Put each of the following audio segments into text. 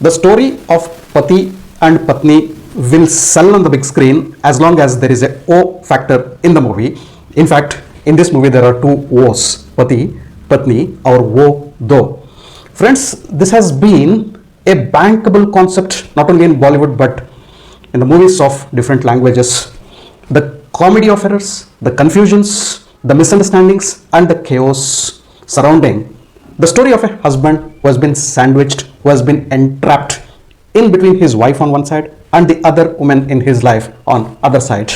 The story of Pati and Patni will sell on the big screen as long as there is a O factor in the movie. In fact, in this movie there are two O's, Pati, Patni or Wo, Do. Friends, this has been a bankable concept not only in Bollywood but in the movies of different languages. The comedy of errors, the confusions, the misunderstandings and the chaos surrounding the story of a husband who has been sandwiched, who has been entrapped in between his wife on one side and the other woman in his life on other side.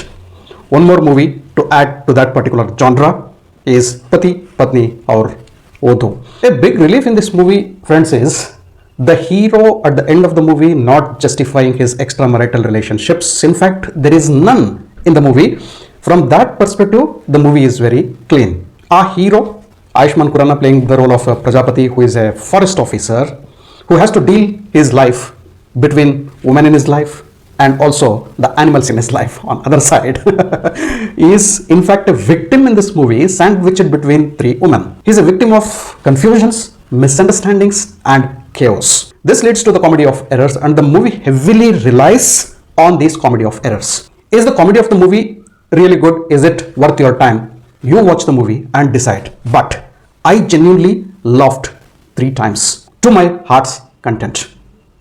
One more movie to add to that particular genre is Pati Patni or Odo. A big relief in this movie, friends, is the hero at the end of the movie not justifying his extramarital relationships. In fact, there is none in the movie. From that perspective, the movie is very clean. Our hero, Ayushmaan Khurrana, playing the role of Prajapati, who is a forest officer who has to deal his life between women in his life and also the animals in his life on other side, is in fact a victim in this movie, sandwiched between three women. He is a victim of confusions, misunderstandings and chaos. This leads to the comedy of errors, and the movie heavily relies on these comedy of errors. Is the comedy of the movie really good? Is it worth your time? You watch the movie and decide. But I genuinely laughed 3 times to my heart's content,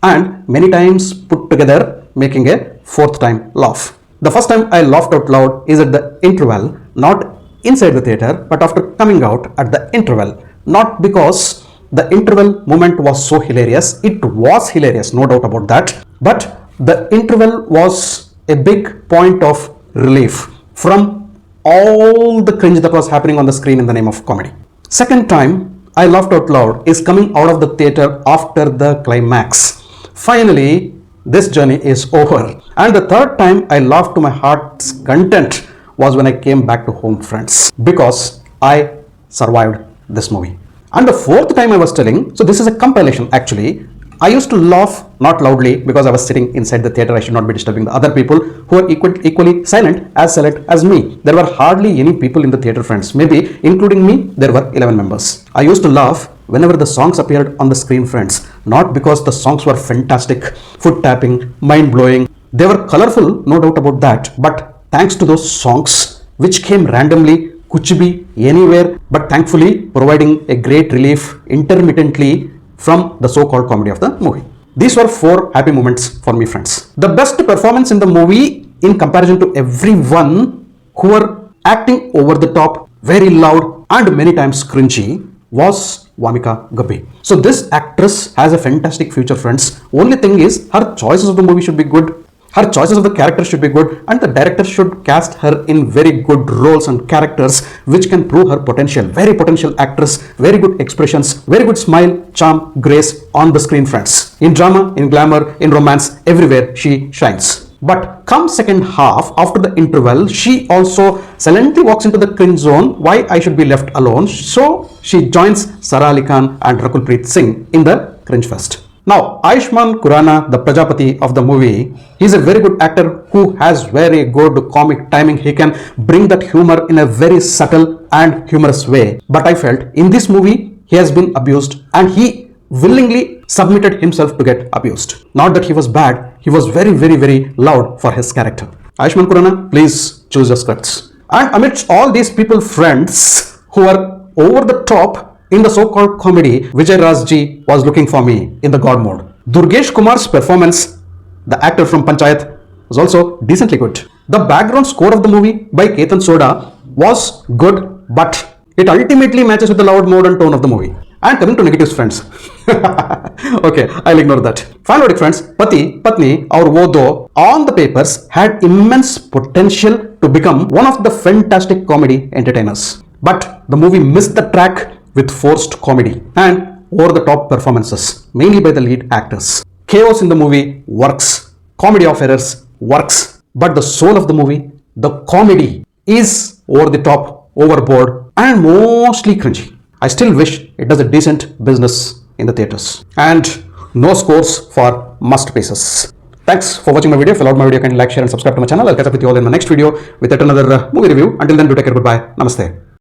and many times put together making a 4th time laugh. The first time I laughed out loud is at the interval, not inside the theater but after coming out at the interval. Not because the interval moment was so hilarious, it was hilarious, no doubt about that, but the interval was a big point of relief from all the cringe that was happening on the screen in the name of comedy. Second time I laughed out loud is coming out of the theater after the climax. Finally, this journey is over. And the third time I laughed to my heart's content was when I came back to home, friends, because I survived this movie. And the 4th time I was telling, so this is a compilation actually. I used to laugh not loudly because I was sitting inside the theater. I should not be disturbing the other people who are equally silent as me. There were hardly any people in the theater, friends. Maybe including me, there were 11 members. I used to laugh whenever the songs appeared on the screen, friends. Not because the songs were fantastic, foot tapping, mind blowing. They were colorful, no doubt about that. But thanks to those songs which came randomly, kuch bhi, anywhere, but thankfully providing a great relief intermittently from the so-called comedy of the movie. These were 4 happy moments for me, friends. The best performance in the movie in comparison to everyone who were acting over the top, very loud and many times cringy was Wamiqa Gabbi. So this actress has a fantastic future, friends. Only thing is her choices of the movie should be good. Her choices of the character should be good, and the director should cast her in very good roles and characters which can prove her potential. Very potential actress, very good expressions, very good smile, charm, grace on the screen, friends. In drama, in glamour, in romance, everywhere she shines. But come second half, after the interval, she also silently walks into the cringe zone. Why I should be left alone? So she joins Sara and Rakul Singh in the cringe fest. Now, Ayushmaan Khurrana, the Prajapati of the movie, he is a very good actor who has very good comic timing. He can bring that humor in a very subtle and humorous way. But I felt in this movie, he has been abused and he willingly submitted himself to get abused. Not that he was bad, he was very loud for his character. Ayushmaan Khurrana, please choose your scripts. And amidst all these people, friends, who are over the top in the so-called comedy, Vijay Rajji was looking for me in the God mode. Durgesh Kumar's performance, the actor from Panchayat, was also decently good. The background score of the movie by Ketan Soda was good, but it ultimately matches with the loud mode and tone of the movie. And coming to negatives, friends. Okay, I'll ignore that. Final verdict, friends. Pati, Patni or Wodo on the papers had immense potential to become one of the fantastic comedy entertainers. But the movie missed the track with forced comedy and over-the-top performances, mainly by the lead actors. Chaos in the movie works, comedy of errors works, but the soul of the movie, the comedy, is over-the-top, overboard and mostly cringy. I still wish it does a decent business in the theaters. And no scores for masterpieces. Thanks for watching my video. If you loved my video, kindly like, share and subscribe to my channel. I'll catch up with you all in my next video with yet another movie review. Until then, do take care. Goodbye. Namaste.